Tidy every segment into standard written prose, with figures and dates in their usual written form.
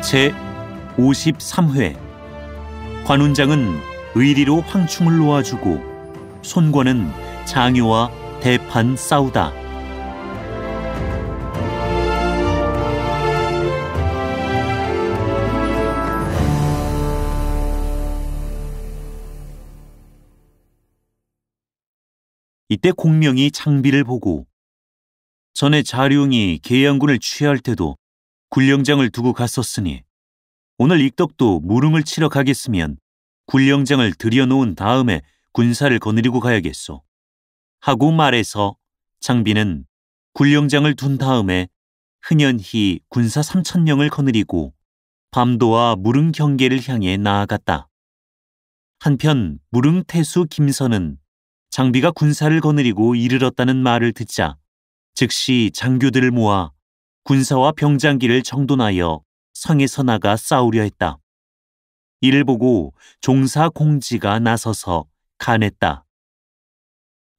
제53회 관운장은 의리로 황충을 놓아주고 손권은 장효와 대판 싸우다. 이때 공명이 장비를 보고 전에 자룡이 계양군을 취할 때도 굴령장을 두고 갔었으니 오늘 익덕도 무릉을 치러 가겠으면 굴령장을 들여놓은 다음에 군사를 거느리고 가야겠소 하고 말해서 장비는 굴령장을 둔 다음에 흔연히 군사 3,000명을 거느리고 밤도와 무릉 경계를 향해 나아갔다. 한편 무릉 태수 김선은 장비가 군사를 거느리고 이르렀다는 말을 듣자 즉시 장교들을 모아 군사와 병장기를 정돈하여 성에서 나가 싸우려 했다. 이를 보고 종사 공지가 나서서 간했다.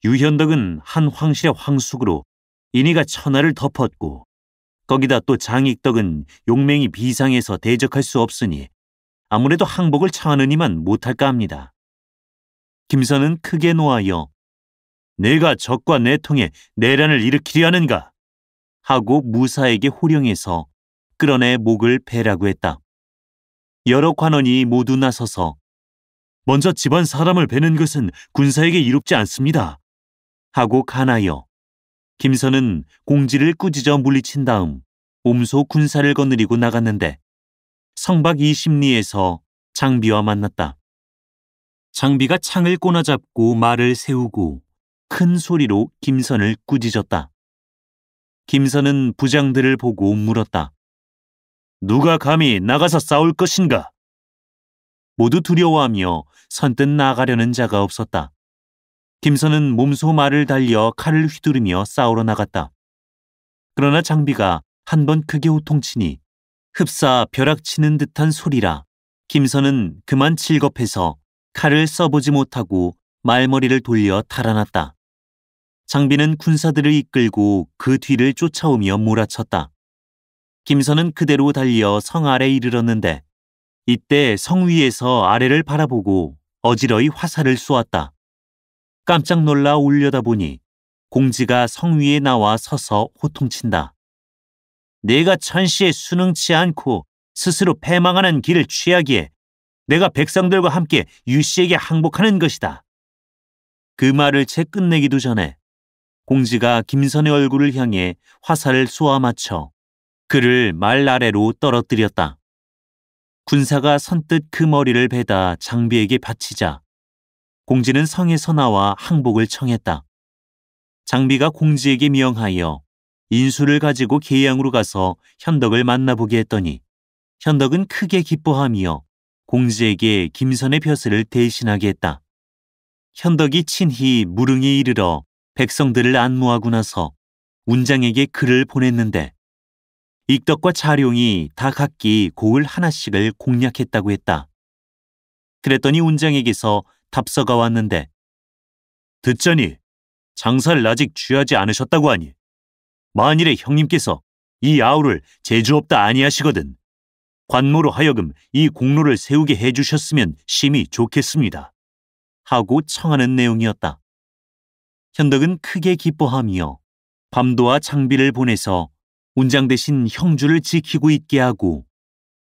유현덕은 한 황실의 황숙으로 인이가 천하를 덮었고 거기다 또 장익덕은 용맹이 비상해서 대적할 수 없으니 아무래도 항복을 청하느니만 못할까 합니다. 김선은 크게 노하여 내가 적과 내통에 내란을 일으키려 하는가 하고 무사에게 호령해서 끌어내 목을 베라고 했다. 여러 관원이 모두 나서서 먼저 집안 사람을 베는 것은 군사에게 이롭지 않습니다 하고 간하여 김선은 공지를 꾸짖어 물리친 다음 옴소 군사를 거느리고 나갔는데 성박 20리에서 장비와 만났다. 장비가 창을 꼬나잡고 말을 세우고 큰 소리로 김선을 꾸짖었다. 김선은 부장들을 보고 물었다. 누가 감히 나가서 싸울 것인가? 모두 두려워하며 선뜻 나가려는 자가 없었다. 김선은 몸소 말을 달려 칼을 휘두르며 싸우러 나갔다. 그러나 장비가 한 번 크게 호통치니 흡사 벼락치는 듯한 소리라 김선은 그만 질겁해서 칼을 써보지 못하고 말머리를 돌려 달아났다. 장비는 군사들을 이끌고 그 뒤를 쫓아오며 몰아쳤다. 김선은 그대로 달려 성 아래 이르렀는데 이때 성 위에서 아래를 바라보고 어지러이 화살을 쏘았다. 깜짝 놀라 올려다보니 공지가 성 위에 나와 서서 호통친다. 내가 천시에 순응치 않고 스스로 패망하는 길을 취하기에 내가 백성들과 함께 유씨에게 항복하는 것이다. 그 말을 채 끝내기도 전에 공지가 김선의 얼굴을 향해 화살을 쏘아 맞춰 그를 말 아래로 떨어뜨렸다. 군사가 선뜻 그 머리를 베다 장비에게 바치자 공지는 성에서 나와 항복을 청했다. 장비가 공지에게 명하여 인수를 가지고 계양으로 가서 현덕을 만나보게 했더니 현덕은 크게 기뻐하며 공지에게 김선의 벼슬을 대신하게 했다. 현덕이 친히 무릉에 이르러 백성들을 안무하고 나서 운장에게 글을 보냈는데 익덕과 자룡이 다 각기 고을 하나씩을 공략했다고 했다. 그랬더니 운장에게서 답서가 왔는데 듣자니 장사를 아직 취하지 않으셨다고 하니 만일에 형님께서 이 아우를 재주없다 아니하시거든 관모로 하여금 이 공로를 세우게 해주셨으면 심히 좋겠습니다 하고 청하는 내용이었다. 현덕은 크게 기뻐하며 밤도와 장비를 보내서 운장 대신 형주를 지키고 있게 하고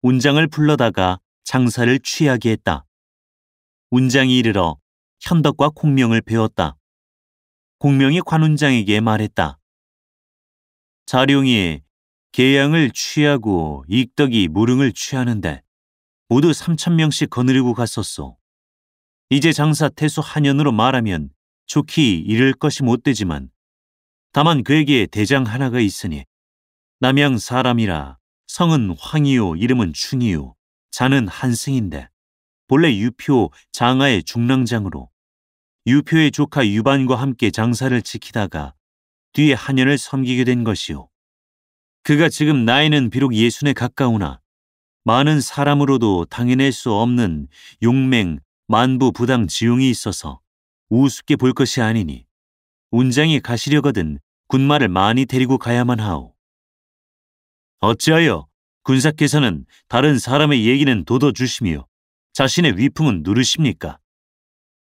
운장을 불러다가 장사를 취하게 했다. 운장이 이르러 현덕과 공명을 배웠다. 공명이 관운장에게 말했다. 자룡이 계양을 취하고 익덕이 무릉을 취하는데 모두 3,000명씩 거느리고 갔었소. 이제 장사 태수 한연으로 말하면 좋기 이를 것이 못되지만 다만 그에게 대장 하나가 있으니 남양 사람이라 성은 황이요 이름은 충이요 자는 한승인데 본래 유표 장하의 중랑장으로 유표의 조카 유반과 함께 장사를 지키다가 뒤에 한연을 섬기게 된 것이요. 그가 지금 나이는 비록 60에 가까우나 많은 사람으로도 당해낼 수 없는 용맹 만부 부당 지용이 있어서 우습게 볼 것이 아니니 운장이 가시려거든 군마를 많이 데리고 가야만 하오. 어찌하여 군사께서는 다른 사람의 얘기는 돋워주시며 자신의 위풍은 누르십니까?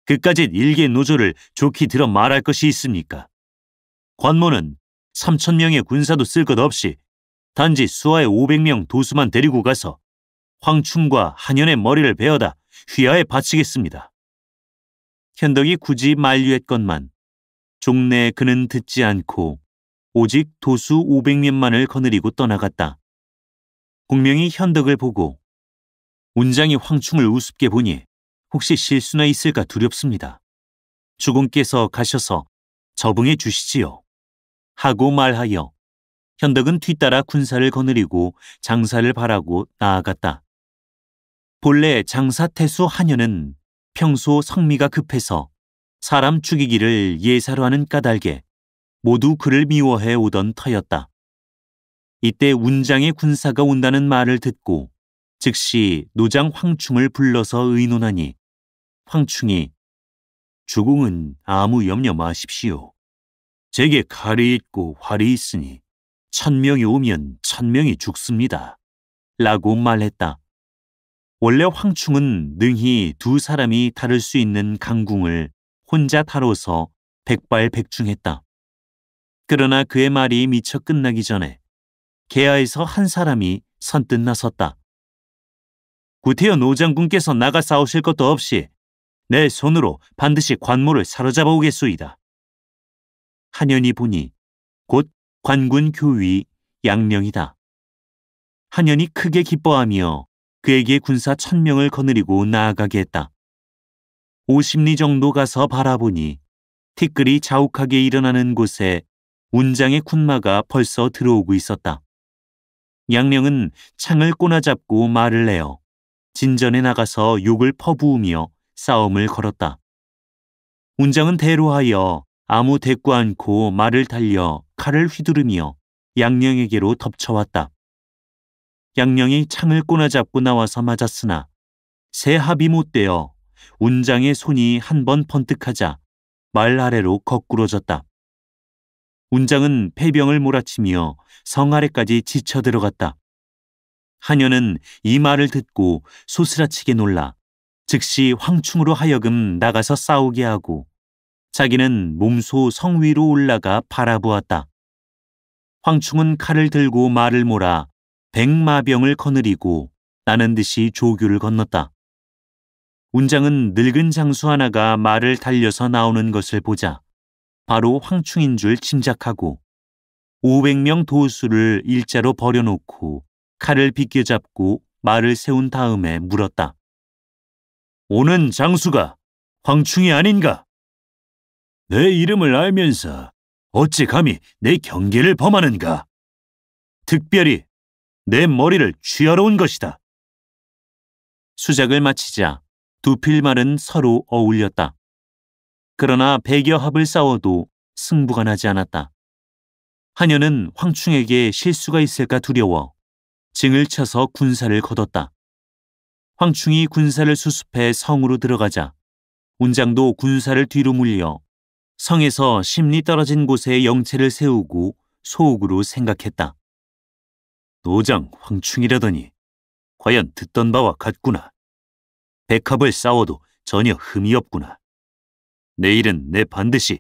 그까짓 일개 노조를 좋게 들어 말할 것이 있습니까? 관모는 3,000명의 군사도 쓸 것 없이 단지 수하의 500명 도수만 데리고 가서 황충과 한현의 머리를 베어다 휘하에 바치겠습니다. 현덕이 굳이 만류했건만 종래에 그는 듣지 않고 오직 도수 500명만을 거느리고 떠나갔다. 공명이 현덕을 보고 운장이 황충을 우습게 보니 혹시 실수나 있을까 두렵습니다. 주공께서 가셔서 적응해 주시지요. 하고 말하여 현덕은 뒤따라 군사를 거느리고 장사를 바라고 나아갔다. 본래 장사태수 한현은 평소 성미가 급해서 사람 죽이기를 예사로 하는 까닭에 모두 그를 미워해 오던 터였다. 이때 운장의 군사가 온다는 말을 듣고 즉시 노장 황충을 불러서 의논하니 황충이 주공은 아무 염려 마십시오. 제게 칼이 있고 활이 있으니 1,000명이 오면 1,000명이 죽습니다. 라고 말했다. 원래 황충은 능히 두 사람이 다룰 수 있는 강궁을 혼자 다뤄서 백발백중했다. 그러나 그의 말이 미처 끝나기 전에 계하에서 한 사람이 선뜻 나섰다. 구태여 노장군께서 나가 싸우실 것도 없이 내 손으로 반드시 관모를 사로잡아 오겠소이다. 한현이 보니 곧 관군 교위 양령이다. 한현이 크게 기뻐하며 그에게 군사 1,000명을 거느리고 나아가게 했다. 50리 정도 가서 바라보니 티끌이 자욱하게 일어나는 곳에 운장의 군마가 벌써 들어오고 있었다. 양령은 창을 꼬나잡고 말을 내어 진전에 나가서 욕을 퍼부으며 싸움을 걸었다. 운장은 대로하여 아무 대꾸 않고 말을 달려 칼을 휘두르며 양령에게로 덮쳐왔다. 양령이 창을 꼬나잡고 나와서 맞았으나 새 합이 못되어 운장의 손이 한 번 번뜩하자 말 아래로 거꾸러졌다. 운장은 폐병을 몰아치며 성 아래까지 지쳐 들어갔다. 한현은 이 말을 듣고 소스라치게 놀라 즉시 황충으로 하여금 나가서 싸우게 하고 자기는 몸소 성 위로 올라가 바라보았다. 황충은 칼을 들고 말을 몰아 100마병을 거느리고 나는 듯이 조교를 건넜다. 운장은 늙은 장수 하나가 말을 달려서 나오는 것을 보자 바로 황충인 줄 짐작하고 500명 도수를 일자로 버려놓고 칼을 비껴잡고 말을 세운 다음에 물었다. 오는 장수가 황충이 아닌가? 내 이름을 알면서 어찌 감히 내 경계를 범하는가? 특별히 내 머리를 취하러 온 것이다. 수작을 마치자 두 필말은 서로 어울렸다. 그러나 100여 합을 싸워도 승부가 나지 않았다. 한현은 황충에게 실수가 있을까 두려워 징을 쳐서 군사를 거뒀다. 황충이 군사를 수습해 성으로 들어가자 운장도 군사를 뒤로 물려 성에서 10리 떨어진 곳에 영체를 세우고 속으로 생각했다. 노장 황충이라더니 과연 듣던 바와 같구나. 100합을 싸워도 전혀 흠이 없구나. 내일은 내 반드시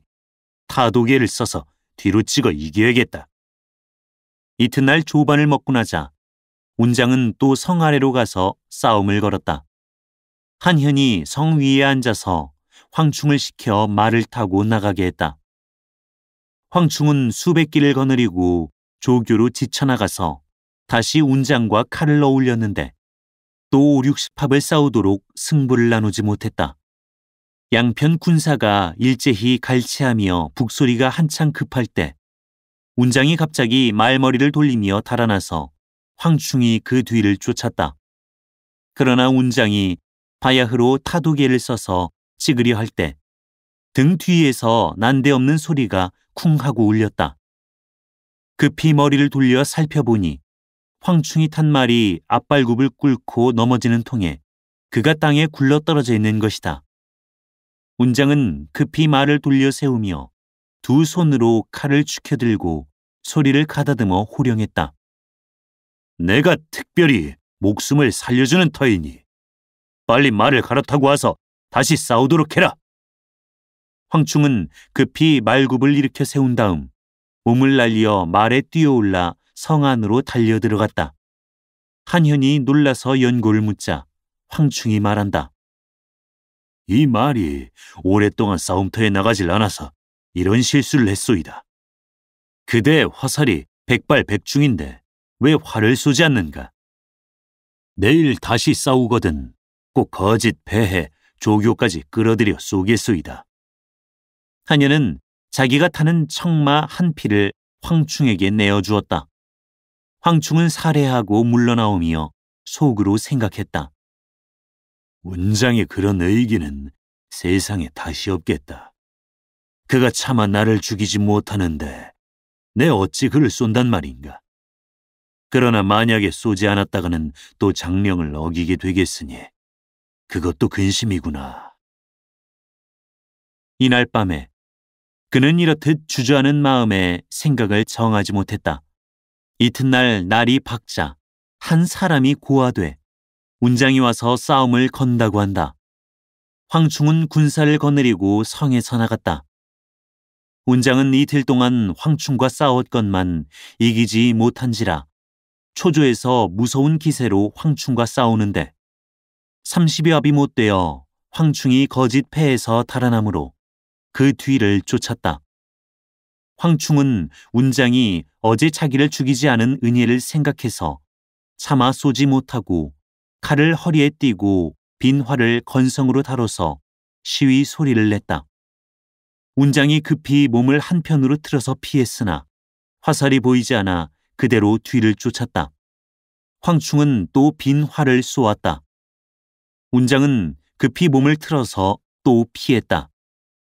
타도계를 써서 뒤로 찍어 이겨야겠다. 이튿날 조반을 먹고 나자 운장은 또 성 아래로 가서 싸움을 걸었다. 한현이 성 위에 앉아서 황충을 시켜 말을 타고 나가게 했다. 황충은 수백 길을 거느리고 조교로 지쳐나가서 다시 운장과 칼을 어울렸는데 또 5, 60합을 싸우도록 승부를 나누지 못했다. 양편 군사가 일제히 갈치하며 북소리가 한창 급할 때 운장이 갑자기 말머리를 돌리며 달아나서 황충이 그 뒤를 쫓았다. 그러나 운장이 바야흐로 타도계를 써서 찍으려 할 때 등 뒤에서 난데없는 소리가 쿵 하고 울렸다. 급히 머리를 돌려 살펴보니 황충이 탄 말이 앞발굽을 꿇고 넘어지는 통에 그가 땅에 굴러떨어져 있는 것이다. 운장은 급히 말을 돌려 세우며 두 손으로 칼을 축혀들고 소리를 가다듬어 호령했다. 내가 특별히 목숨을 살려주는 터이니 빨리 말을 갈아타고 와서 다시 싸우도록 해라. 황충은 급히 말굽을 일으켜 세운 다음 몸을 날려 말에 뛰어올라 성 안으로 달려 들어갔다. 한현이 놀라서 연고를 묻자 황충이 말한다. 이 말이 오랫동안 싸움터에 나가질 않아서 이런 실수를 했소이다. 그대의 화살이 백발백중인데 왜 활을 쏘지 않는가? 내일 다시 싸우거든 꼭 거짓 배해 조교까지 끌어들여 쏘겠소이다. 한여는 자기가 타는 청마 한 피를 황충에게 내어주었다. 황충은 살해하고 물러나오며 속으로 생각했다. 운장의 그런 의기는 세상에 다시 없겠다. 그가 차마 나를 죽이지 못하는데 내 어찌 그를 쏜단 말인가. 그러나 만약에 쏘지 않았다가는 또 장령을 어기게 되겠으니 그것도 근심이구나. 이날 밤에 그는 이렇듯 주저하는 마음에 생각을 정하지 못했다. 이튿날 날이 밝자 한 사람이 고아돼 운장이 와서 싸움을 건다고 한다. 황충은 군사를 거느리고 성에서 나갔다. 운장은 이틀 동안 황충과 싸웠건만 이기지 못한지라 초조해서 무서운 기세로 황충과 싸우는데 30여 합이 못 되어 황충이 거짓 패에서 달아나므로 그 뒤를 쫓았다. 황충은 운장이 어제 자기를 죽이지 않은 은혜를 생각해서 차마 쏘지 못하고 칼을 허리에 띠고 빈 활을 건성으로 다뤄서 시위 소리를 냈다. 운장이 급히 몸을 한편으로 틀어서 피했으나 화살이 보이지 않아 그대로 뒤를 쫓았다. 황충은 또 빈 활을 쏘았다. 운장은 급히 몸을 틀어서 또 피했다.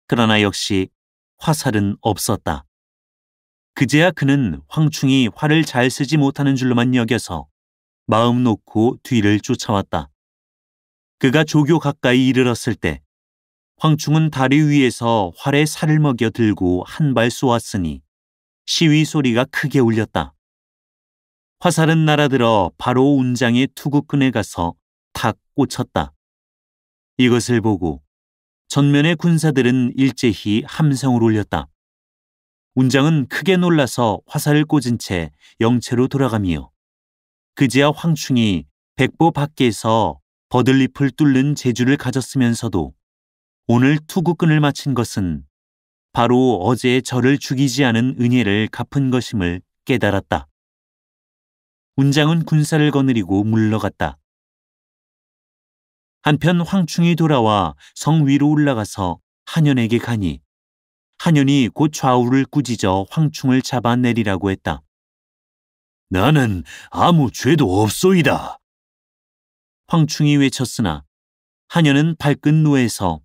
그러나 역시 화살은 없었다. 그제야 그는 황충이 활을 잘 쓰지 못하는 줄로만 여겨서 마음 놓고 뒤를 쫓아왔다. 그가 조교 가까이 이르렀을 때 황충은 다리 위에서 활에 살을 먹여 들고 한 발 쏘았으니 시위 소리가 크게 울렸다. 화살은 날아들어 바로 운장의 투구끈에 가서 탁 꽂혔다. 이것을 보고 전면의 군사들은 일제히 함성을 올렸다. 운장은 크게 놀라서 화살을 꽂은 채 영체로 돌아가며 그제야 황충이 백보 밖에서 버들잎을 뚫는 재주를 가졌으면서도 오늘 투구끈을 마친 것은 바로 어제 저를 죽이지 않은 은혜를 갚은 것임을 깨달았다. 운장은 군사를 거느리고 물러갔다. 한편 황충이 돌아와 성 위로 올라가서 한현에게 가니 한현이 곧 좌우를 꾸짖어 황충을 잡아내리라고 했다. 나는 아무 죄도 없소이다. 황충이 외쳤으나 한현은 발끝 노에서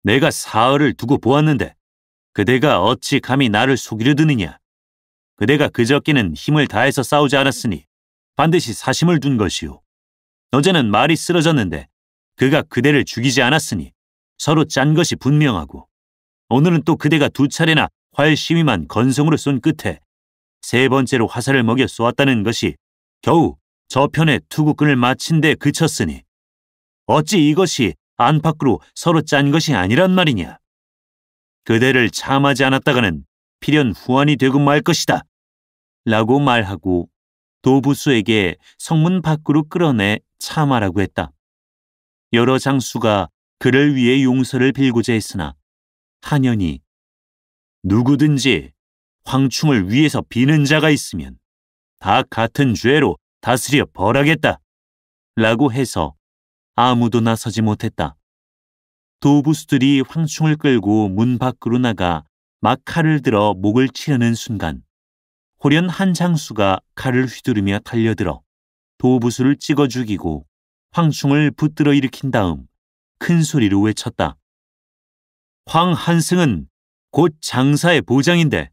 내가 사흘을 두고 보았는데 그대가 어찌 감히 나를 속이려 드느냐. 그대가 그저께는 힘을 다해서 싸우지 않았으니 반드시 사심을 둔 것이오. 어제는 말이 쓰러졌는데 그가 그대를 죽이지 않았으니 서로 짠 것이 분명하고 오늘은 또 그대가 두 차례나 활 시위만 건성으로 쏜 끝에 세 번째로 화살을 먹여 쏘았다는 것이 겨우 저편의 투구끈을 마친 데 그쳤으니 어찌 이것이 안팎으로 서로 짠 것이 아니란 말이냐. 그대를 참하지 않았다가는 필연 후환이 되고 말 것이다. 라고 말하고 도부수에게 성문 밖으로 끌어내 참하라고 했다. 여러 장수가 그를 위해 용서를 빌고자 했으나 한현이 누구든지 황충을 위해서 비는 자가 있으면 다 같은 죄로 다스려 벌하겠다. 라고 해서 아무도 나서지 못했다. 도부수들이 황충을 끌고 문 밖으로 나가 막 칼을 들어 목을 치려는 순간 호련 한 장수가 칼을 휘두르며 달려들어 도부수를 찍어 죽이고 황충을 붙들어 일으킨 다음 큰 소리로 외쳤다. 황 한승은 곧 장사의 보장인데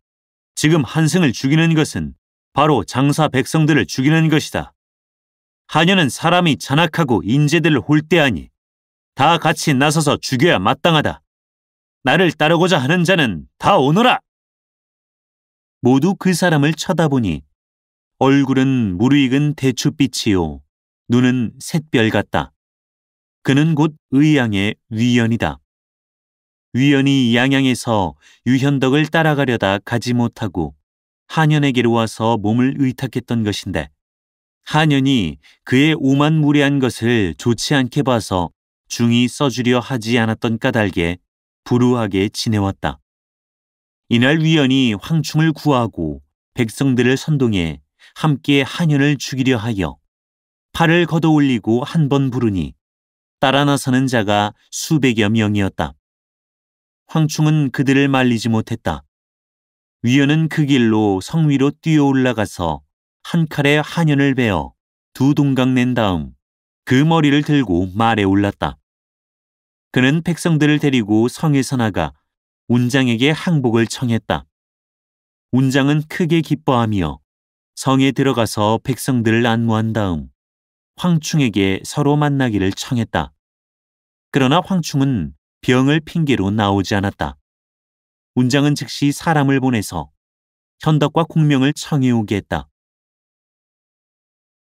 지금 한승을 죽이는 것은 바로 장사 백성들을 죽이는 것이다. 한여는 사람이 잔악하고 인재들을 홀대하니 다 같이 나서서 죽여야 마땅하다. 나를 따르고자 하는 자는 다 오너라. 모두 그 사람을 쳐다보니 얼굴은 무르익은 대추빛이요 눈은 샛별 같다. 그는 곧 의양의 위연이다. 위연이 양양에서 유현덕을 따라가려다 가지 못하고 한연에게로 와서 몸을 의탁했던 것인데 한연이 그의 오만무례한 것을 좋지 않게 봐서 중히 써주려 하지 않았던 까닭에 불우하게 지내왔다. 이날 위연이 황충을 구하고 백성들을 선동해 함께 한연을 죽이려 하여 팔을 걷어 올리고 한 번 부르니 따라 나서는 자가 수백여 명이었다. 황충은 그들을 말리지 못했다. 위연은 그 길로 성 위로 뛰어 올라가서 한 칼에 한연을 베어 두 동강 낸 다음 그 머리를 들고 말에 올랐다. 그는 백성들을 데리고 성에서 나가 운장에게 항복을 청했다. 운장은 크게 기뻐하며 성에 들어가서 백성들을 안무한 다음 황충에게 서로 만나기를 청했다. 그러나 황충은 병을 핑계로 나오지 않았다. 운장은 즉시 사람을 보내서 현덕과 공명을 청해오게 했다.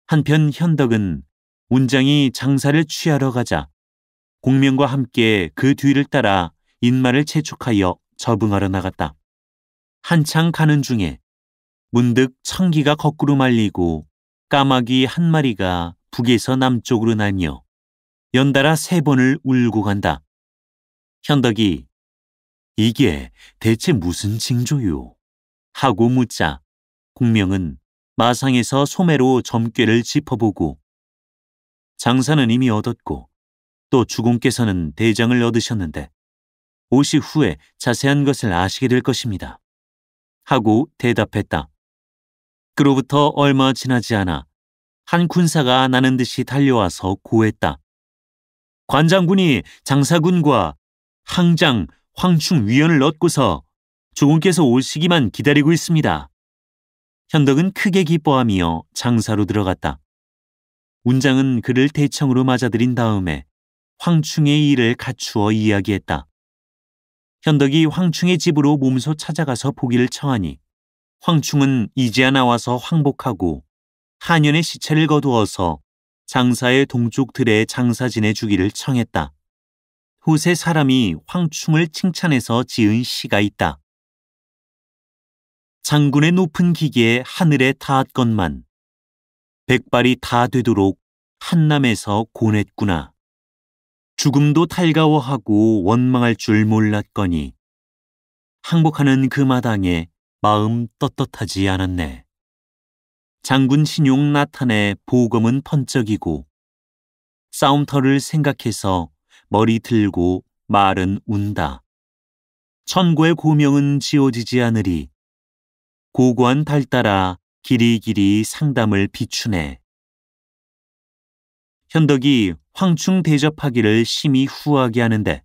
한편 현덕은 운장이 장사를 취하러 가자 공명과 함께 그 뒤를 따라 인마를 재촉하여 접응하러 나갔다. 한창 가는 중에 문득 청기가 거꾸로 말리고 까마귀 한 마리가 북에서 남쪽으로 날며 연달아 3번을 울고 간다. 현덕이 이게 대체 무슨 징조요? 하고 묻자 공명은 마상에서 소매로 점괘를 짚어보고 장사는 이미 얻었고 또 주공께서는 대장을 얻으셨는데 오시 후에 자세한 것을 아시게 될 것입니다. 하고 대답했다. 그로부터 얼마 지나지 않아 한 군사가 나는 듯이 달려와서 고했다. 관장군이 장사군과 항장 황충 위원을 얻고서 주공께서 오시기만 기다리고 있습니다. 현덕은 크게 기뻐하며 장사로 들어갔다. 운장은 그를 대청으로 맞아들인 다음에 황충의 일을 갖추어 이야기했다. 현덕이 황충의 집으로 몸소 찾아가서 보기를 청하니 황충은 이제야 나와서 항복하고 한연의 시체를 거두어서 장사의 동쪽 들에 장사 지내주기를 청했다. 후세 사람이 황충을 칭찬해서 지은 시가 있다. 장군의 높은 기계에 하늘에 닿았건만 백발이 다 되도록 한남에서 고냈구나. 죽음도 달가워하고 원망할 줄 몰랐거니 항복하는 그 마당에 마음 떳떳하지 않았네. 장군 신용 나타내 보검은 번쩍이고 싸움터를 생각해서 머리 들고 말은 운다. 천고의 고명은 지워지지 않으리 고고한 달 따라 길이길이 상담을 비추네. 현덕이 황충 대접하기를 심히 후하게 하는데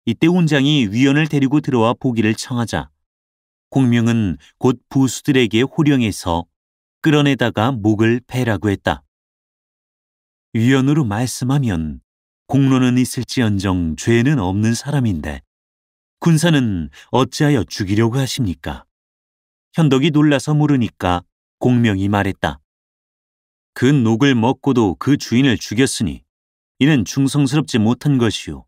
이때 운장이 위원을 데리고 들어와 보기를 청하자 공명은 곧 부수들에게 호령해서 끌어내다가 목을 베라고 했다. 위원으로 말씀하면 공로는 있을지언정 죄는 없는 사람인데 군사는 어찌하여 죽이려고 하십니까? 현덕이 놀라서 물으니까 공명이 말했다. 그 녹을 먹고도 그 주인을 죽였으니 이는 충성스럽지 못한 것이요.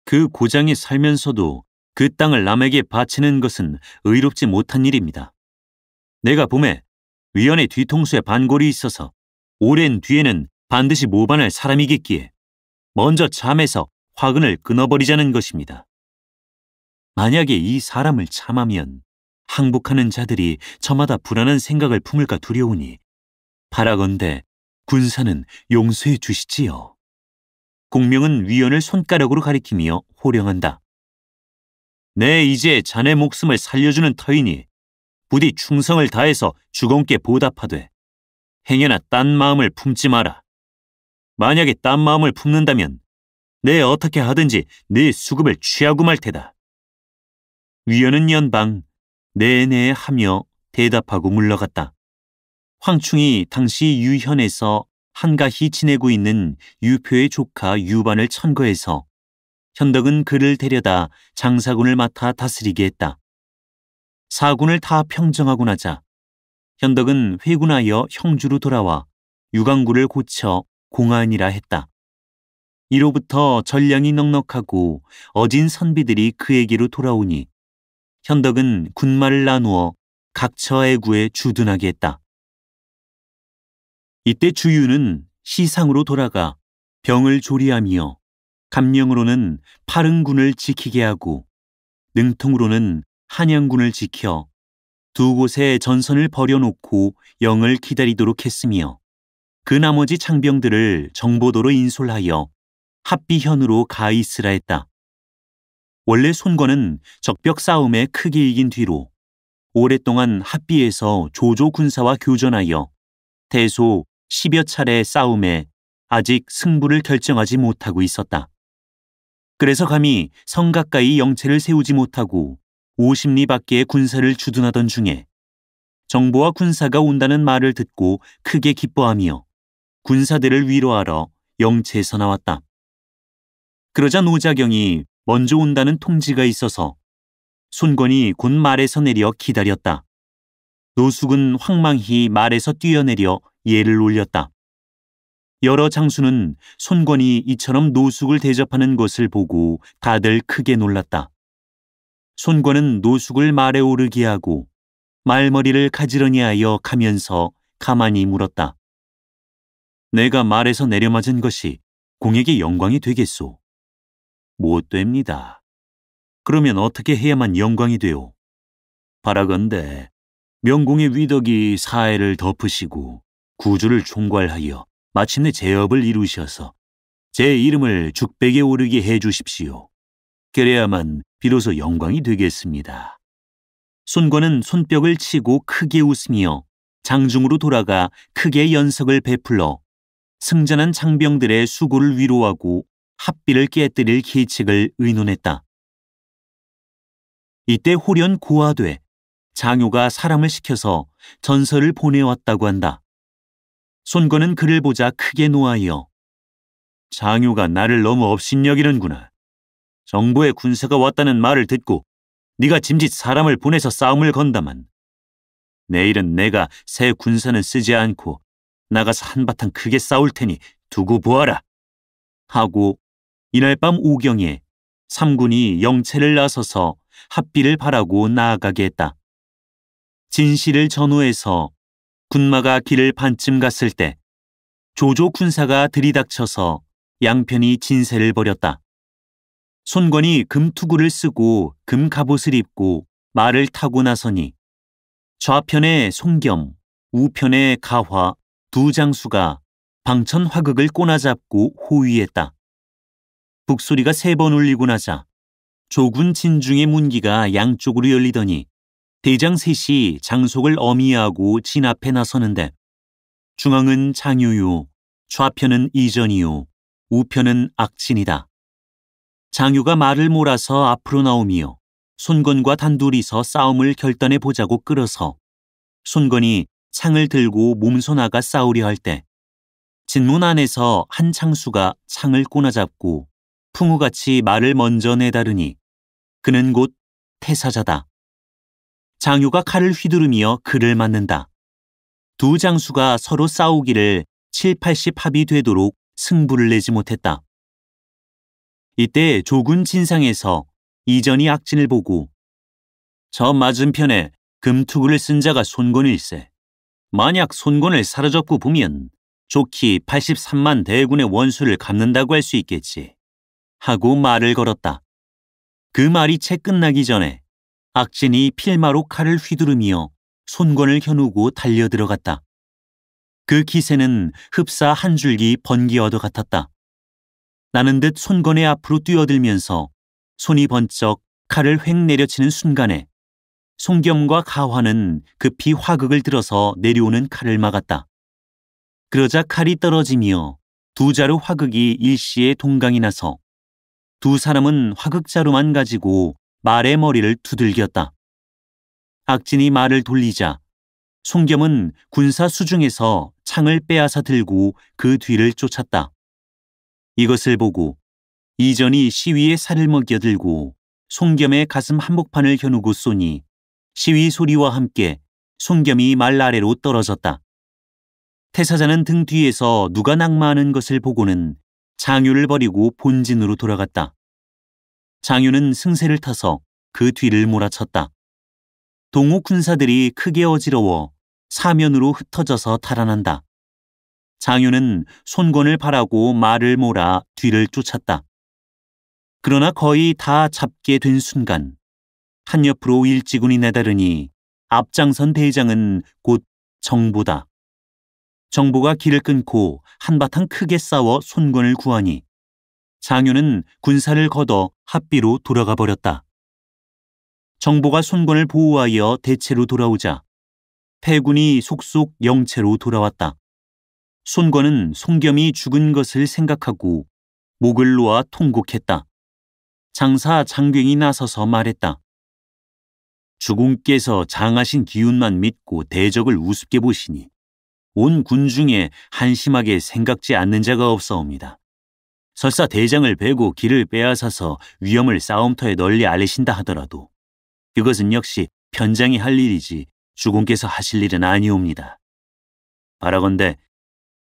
그 고장이 살면서도 그 땅을 남에게 바치는 것은 의롭지 못한 일입니다. 내가 봄에 위원의 뒤통수에 반골이 있어서 오랜 뒤에는 반드시 모반할 사람이겠기에 먼저 참해서 화근을 끊어버리자는 것입니다. 만약에 이 사람을 참하면 항복하는 자들이 저마다 불안한 생각을 품을까 두려우니 바라건대 군사는 용서해 주시지요. 공명은 위원을 손가락으로 가리키며 호령한다. 내 이제 자네 목숨을 살려주는 터이니 부디 충성을 다해서 주공께 보답하되 행여나 딴 마음을 품지 마라. 만약에 딴 마음을 품는다면 내 어떻게 하든지 네 수급을 취하고 말 테다. 위원은 연방 네네 하며 대답하고 물러갔다. 황충이 당시 유현에서 한가히 지내고 있는 유표의 조카 유반을 천거해서 현덕은 그를 데려다 장사군을 맡아 다스리게 했다. 사군을 다 평정하고 나자 현덕은 회군하여 형주로 돌아와 유광구를 고쳐 공하니라 했다. 이로부터 전량이 넉넉하고 어진 선비들이 그에게로 돌아오니 현덕은 군마를 나누어 각 처에 구해 주둔하게 했다. 이때 주유는 시상으로 돌아가 병을 조리하며 감령으로는 파릉군을 지키게 하고 능통으로는 한양군을 지켜 두 곳에 전선을 벌여놓고 영을 기다리도록 했으며 그 나머지 장병들을 정보도로 인솔하여 합비현으로 가 있으라 했다. 원래 손권은 적벽 싸움에 크게 이긴 뒤로 오랫동안 합비에서 조조 군사와 교전하여 대소 10여 차례 싸움에 아직 승부를 결정하지 못하고 있었다. 그래서 감히 성 가까이 영체를 세우지 못하고 50리 밖의 군사를 주둔하던 중에 정보와 군사가 온다는 말을 듣고 크게 기뻐하며 군사들을 위로하러 영체에서 나왔다. 그러자 노자경이 먼저 온다는 통지가 있어서 손권이 곧 말에서 내려 기다렸다. 노숙은 황망히 말에서 뛰어내려 예를 올렸다. 여러 장수는 손권이 이처럼 노숙을 대접하는 것을 보고 다들 크게 놀랐다. 손권은 노숙을 말에 오르게 하고 말머리를 가지런히 하여 가면서 가만히 물었다. 내가 말에서 내려맞은 것이 공에게 영광이 되겠소? 못 됩니다. 그러면 어떻게 해야만 영광이 되오? 바라건대 명공의 위덕이 사해를 덮으시고 구주를 총괄하여 마침내 제업을 이루셔서 제 이름을 죽백에 오르게 해주십시오. 그래야만 비로소 영광이 되겠습니다. 손권은 손뼉을 치고 크게 웃으며 장중으로 돌아가 크게 연석을 베풀러 승전한 장병들의 수고를 위로하고 합비를 깨뜨릴 계책을 의논했다. 이때 호련 고하되 장효가 사람을 시켜서 전설을 보내왔다고 한다. 손권은 그를 보자 크게 노하여 장효가 나를 너무 업신여기는구나. 정보의 군사가 왔다는 말을 듣고 네가 짐짓 사람을 보내서 싸움을 건다만 내일은 내가 새 군사는 쓰지 않고 나가서 한바탕 크게 싸울 테니 두고 보아라. 하고 이날 밤 오경에 3군이 영체를 나서서 합비를 바라고 나아가게 했다. 진시를 전후해서 군마가 길을 반쯤 갔을 때 조조 군사가 들이닥쳐서 양편이 진세를 벌였다. 손권이 금투구를 쓰고 금갑옷을 입고 말을 타고 나서니 좌편에 송겸, 우편에 가화 두 장수가 방천 화극을 꼬나잡고 호위했다. 북소리가 3번 울리고 나자 조군 진중의 문기가 양쪽으로 열리더니 대장 셋이 장속을 어미하고 진 앞에 나서는데 중앙은 장유요, 좌편은 이전이요, 우편은 악진이다. 장유가 말을 몰아서 앞으로 나오며 손권과 단둘이서 싸움을 결단해 보자고 끌어서 손권이 창을 들고 몸소 나가 싸우려 할 때 진문 안에서 한 장수가 창을 꼬나잡고 풍우같이 말을 먼저 내다르니 그는 곧 태사자다. 장유가 칼을 휘두르며 그를 맞는다. 두 장수가 서로 싸우기를 7, 80 합이 되도록 승부를 내지 못했다. 이때 조군 진상에서 이전이 악진을 보고 저 맞은편에 금투구를 쓴 자가 손권일세. 만약 손권을 사로잡고 보면 좋기 83만 대군의 원수를 갚는다고 할 수 있겠지. 하고 말을 걸었다. 그 말이 채 끝나기 전에 악진이 필마로 칼을 휘두르며 손권을 겨누고 달려들어갔다. 그 기세는 흡사 한 줄기 번개와도 같았다. 나는 듯 손권의 앞으로 뛰어들면서 손이 번쩍 칼을 획 내려치는 순간에 송겸과 가화는 급히 화극을 들어서 내려오는 칼을 막았다. 그러자 칼이 떨어지며 두 자루 화극이 일시에 동강이 나서 두 사람은 화극자루만 가지고 말의 머리를 두들겼다. 악진이 말을 돌리자 송겸은 군사 수중에서 창을 빼앗아 들고 그 뒤를 쫓았다. 이것을 보고 이전이 시위의 살을 먹여들고 송겸의 가슴 한복판을 겨누고 쏘니 시위 소리와 함께 손겸이 말 아래로 떨어졌다. 태사자는 등 뒤에서 누가 낙마하는 것을 보고는 장유를 버리고 본진으로 돌아갔다. 장유는 승세를 타서 그 뒤를 몰아쳤다. 동호 군사들이 크게 어지러워 사면으로 흩어져서 달아난다. 장유는 손권을 바라고 말을 몰아 뒤를 쫓았다. 그러나 거의 다 잡게 된 순간 한옆으로 일지군이 내다르니 앞장선 대장은 곧 정보다. 정보가 길을 끊고 한바탕 크게 싸워 손권을 구하니 장유는 군사를 걷어 합비로 돌아가 버렸다. 정보가 손권을 보호하여 대체로 돌아오자 패군이 속속 영체로 돌아왔다. 손권은 손겸이 죽은 것을 생각하고 목을 놓아 통곡했다. 장사 장경이 나서서 말했다. 주공께서 장하신 기운만 믿고 대적을 우습게 보시니 온 군 중에 한심하게 생각지 않는 자가 없사옵니다. 설사 대장을 베고 길을 빼앗아서 위험을 싸움터에 널리 알리신다 하더라도 그것은 역시 편장이 할 일이지 주공께서 하실 일은 아니옵니다. 바라건대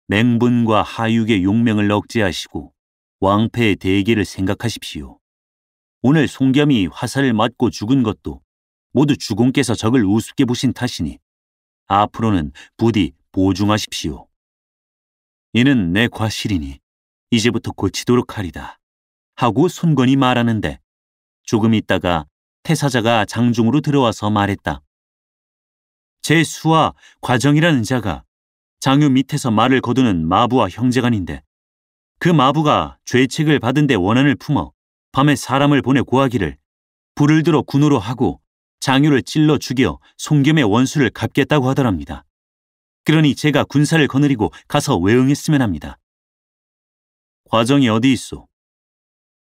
맹분과 하육의 용맹을 억제하시고 왕패의 대계를 생각하십시오. 오늘 손겸이 화살을 맞고 죽은 것도 모두 주공께서 적을 우습게 보신 탓이니 앞으로는 부디 보중하십시오. 이는 내 과실이니 이제부터 고치도록 하리다 하고 손권이 말하는데 조금 있다가 태사자가 장중으로 들어와서 말했다. 제 수하 과정이라는 자가 장유 밑에서 말을 거두는 마부와 형제간인데 그 마부가 죄책을 받은 데 원한을 품어 밤에 사람을 보내 고하기를 불을 들어 군으로 하고 장유를 찔러 죽여 손겸의 원수를 갚겠다고 하더랍니다. 그러니 제가 군사를 거느리고 가서 외응했으면 합니다. 과정이 어디 있소?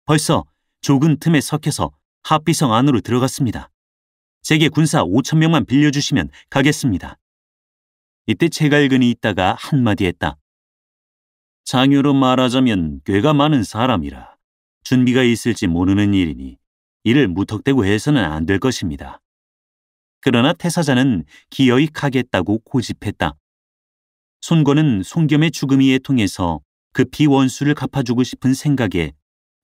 벌써 좁은 틈에 석해서 합비성 안으로 들어갔습니다. 제게 군사 5,000명만 빌려주시면 가겠습니다. 이때 채갈근이 있다가 한마디 했다. 장유로 말하자면 꾀가 많은 사람이라 준비가 있을지 모르는 일이니 이를 무턱대고 해서는 안 될 것입니다. 그러나 태사자는 기어이 가겠다고 고집했다. 손권은 손겸의 죽음이 애통해서 급히 원수를 갚아주고 싶은 생각에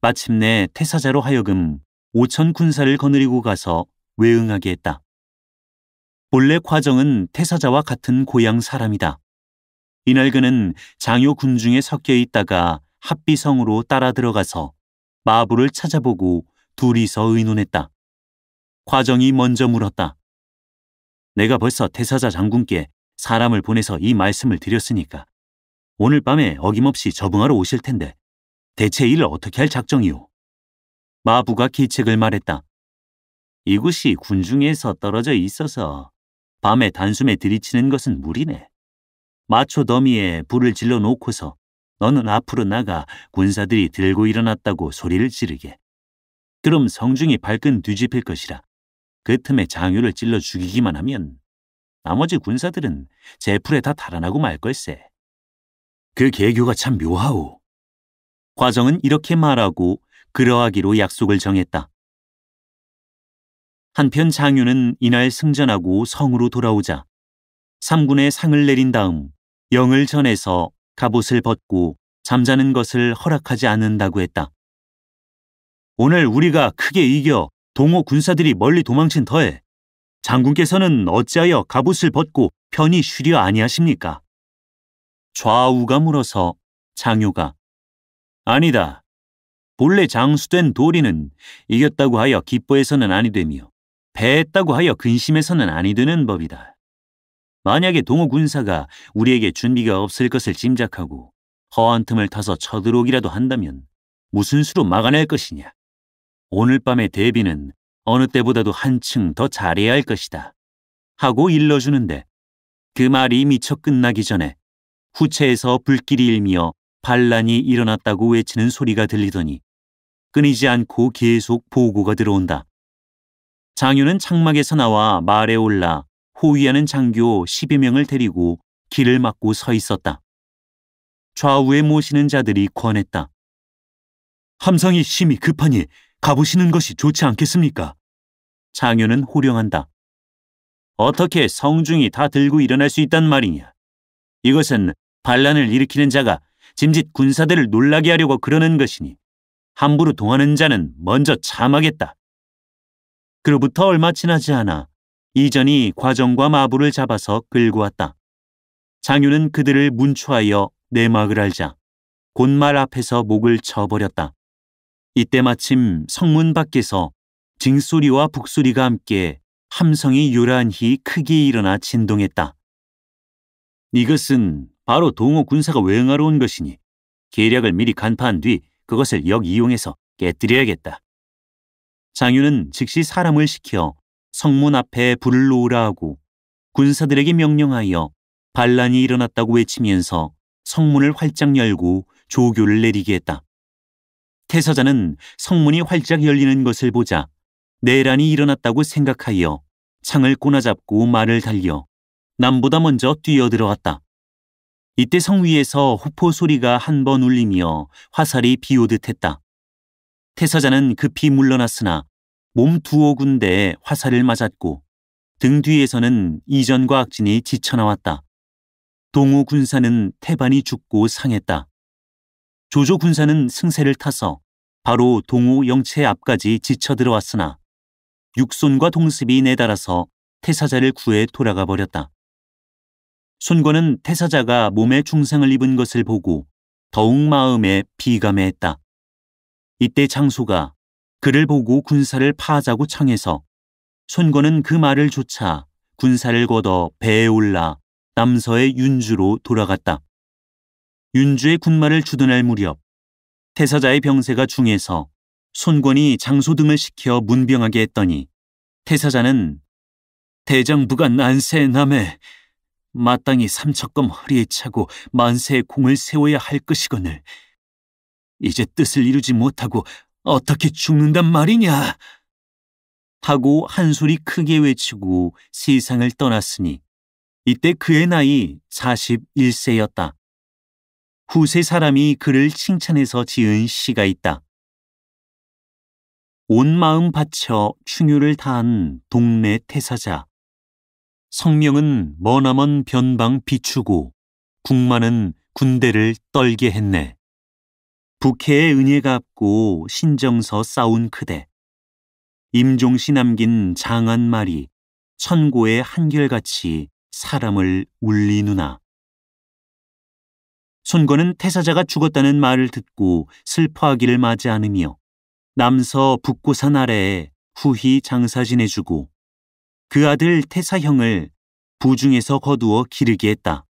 마침내 태사자로 하여금 5,000 군사를 거느리고 가서 외응하게 했다. 본래 과정은 태사자와 같은 고향 사람이다. 이날 그는 장요 군중에 섞여 있다가 합비성으로 따라 들어가서 마부를 찾아보고 둘이서 의논했다. 과정이 먼저 물었다. 내가 벌써 태사자 장군께 사람을 보내서 이 말씀을 드렸으니까 오늘 밤에 어김없이 접응하러 오실 텐데 대체 이를 어떻게 할 작정이오? 마부가 기책을 말했다. 이곳이 군중에서 떨어져 있어서 밤에 단숨에 들이치는 것은 무리네. 마초 더미에 불을 질러 놓고서 너는 앞으로 나가 군사들이 들고 일어났다고 소리를 지르게. 그럼 성중이 발끈 뒤집힐 것이라 그 틈에 장유를 찔러 죽이기만 하면 나머지 군사들은 제풀에 다 달아나고 말 걸세. 그 계교가 참 묘하오. 과정은 이렇게 말하고 그러하기로 약속을 정했다. 한편 장유는 이날 승전하고 성으로 돌아오자 삼군에 상을 내린 다음 영을 전해서 갑옷을 벗고 잠자는 것을 허락하지 않는다고 했다. 오늘 우리가 크게 이겨 동호 군사들이 멀리 도망친 터에 장군께서는 어찌하여 갑옷을 벗고 편히 쉬려 아니하십니까? 좌우가 물어서 장유가 아니다. 본래 장수된 도리는 이겼다고 하여 기뻐해서는 아니 되며 패했다고 하여 근심해서는 아니 되는 법이다. 만약에 동호 군사가 우리에게 준비가 없을 것을 짐작하고 허한 틈을 타서 쳐들어오기라도 한다면 무슨 수로 막아낼 것이냐. 오늘 밤의 대비는 어느 때보다도 한층 더 잘해야 할 것이다. 하고 일러주는데 그 말이 미처 끝나기 전에 후체에서 불길이 일며 반란이 일어났다고 외치는 소리가 들리더니 끊이지 않고 계속 보고가 들어온다. 장유는 창막에서 나와 말에 올라 호위하는 장교 10여 명을 데리고 길을 막고 서 있었다. 좌우에 모시는 자들이 권했다. 함성이 심히 급하니 가보시는 것이 좋지 않겠습니까? 장유는 호령한다. 어떻게 성중이 다 들고 일어날 수 있단 말이냐. 이것은 반란을 일으키는 자가 짐짓 군사들을 놀라게 하려고 그러는 것이니 함부로 동하는 자는 먼저 참하겠다. 그로부터 얼마 지나지 않아 이전이 과정과 마부를 잡아서 끌고 왔다. 장유는 그들을 문초하여 내막을 알자 곧말 앞에서 목을 쳐버렸다. 이때 마침 성문 밖에서 징소리와 북소리가 함께 함성이 요란히 크게 일어나 진동했다. 이것은 바로 동호 군사가 외응하러 온 것이니 계략을 미리 간파한 뒤 그것을 역이용해서 깨뜨려야겠다. 장유는 즉시 사람을 시켜 성문 앞에 불을 놓으라 하고 군사들에게 명령하여 반란이 일어났다고 외치면서 성문을 활짝 열고 조교를 내리게 했다. 태서자는 성문이 활짝 열리는 것을 보자 내란이 일어났다고 생각하여 창을 꼬나잡고 말을 달려 남보다 먼저 뛰어들어왔다. 이때 성 위에서 후포 소리가 한 번 울리며 화살이 비오듯 했다. 태서자는 급히 물러났으나 몸 두어 군데에 화살을 맞았고 등 뒤에서는 이전과 악진이 지쳐나왔다. 동호 군사는 태반이 죽고 상했다. 조조 군사는 승세를 타서 바로 동호 영체 앞까지 지쳐 들어왔으나 육손과 동습이 내달아서 태사자를 구해 돌아가 버렸다. 손권은 태사자가 몸에 중상을 입은 것을 보고 더욱 마음에 비감해했다. 이때 장소가 그를 보고 군사를 파하자고 청해서 손권은 그 말을 조차 군사를 걷어 배에 올라 남서의 윤주로 돌아갔다. 윤주의 군마를 주둔할 무렵 태사자의 병세가 중해서 손권이 장소 등을 시켜 문병하게 했더니 태사자는 대장부가 난세의 남에 마땅히 삼척검 허리에 차고 만세의 공을 세워야 할 것이거늘 이제 뜻을 이루지 못하고 어떻게 죽는단 말이냐 하고 한 소리 크게 외치고 세상을 떠났으니 이때 그의 나이 41세였다. 후세 사람이 그를 칭찬해서 지은 시가 있다. 온 마음 바쳐 충유를 다한 동네 태사자. 성명은 머나먼 변방 비추고 국만은 군대를 떨게 했네. 북해의 은혜가 앞고 신정서 싸운 그대. 임종시 남긴 장한 말이 천고의 한결같이 사람을 울리누나. 손권은 태사자가 죽었다는 말을 듣고 슬퍼하기를 마지 않으며 남서 북고산 아래에 후히 장사 지내주고 그 아들 태사형을 부중에서 거두어 기르게 했다.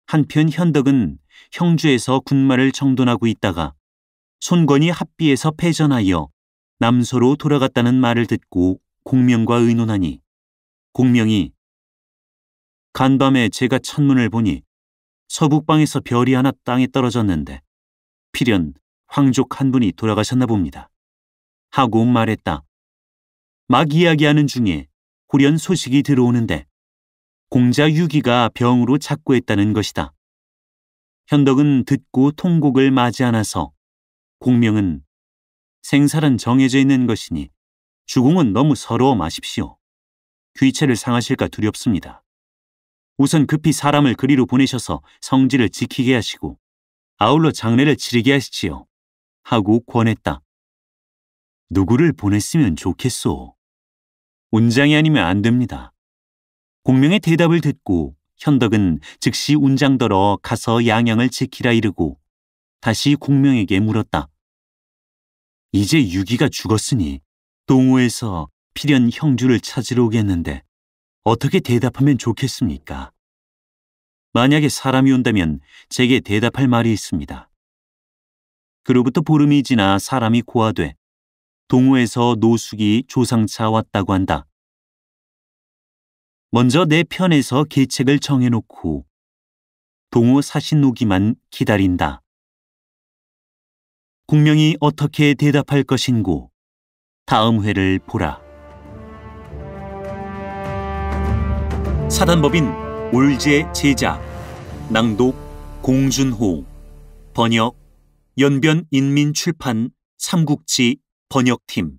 한편 현덕은 형주에서 군마를 정돈하고 있다가 손권이 합비에서 패전하여 남서로 돌아갔다는 말을 듣고 공명과 의논하니 공명이 간밤에 제가 천문을 보니 서북방에서 별이 하나 땅에 떨어졌는데 필연 황족 한 분이 돌아가셨나 봅니다. 하고 말했다. 막 이야기하는 중에 후련 소식이 들어오는데 공자 유기가 병으로 작고했다는 것이다. 현덕은 듣고 통곡을 마지 않아서 공명은 생사는 정해져 있는 것이니 주공은 너무 서러워 마십시오. 귀체를 상하실까 두렵습니다. 우선 급히 사람을 그리로 보내셔서 성지를 지키게 하시고 아울러 장례를 치르게 하시지요. 하고 권했다. 누구를 보냈으면 좋겠소? 운장이 아니면 안 됩니다. 공명의 대답을 듣고 현덕은 즉시 운장더러 가서 양양을 지키라 이르고 다시 공명에게 물었다. 이제 유기가 죽었으니 동호에서 필연 형주를 찾으러 오겠는데 어떻게 대답하면 좋겠습니까? 만약에 사람이 온다면 제게 대답할 말이 있습니다. 그로부터 보름이 지나 사람이 고하되 동호에서 노숙이 조상차 왔다고 한다. 먼저 내 편에서 계책을 정해놓고 동호 사신 오기만 기다린다. 공명이 어떻게 대답할 것인고 다음 회를 보라. 사단법인 올제 제자 낭독 공준호 번역 연변인민출판 삼국지 번역팀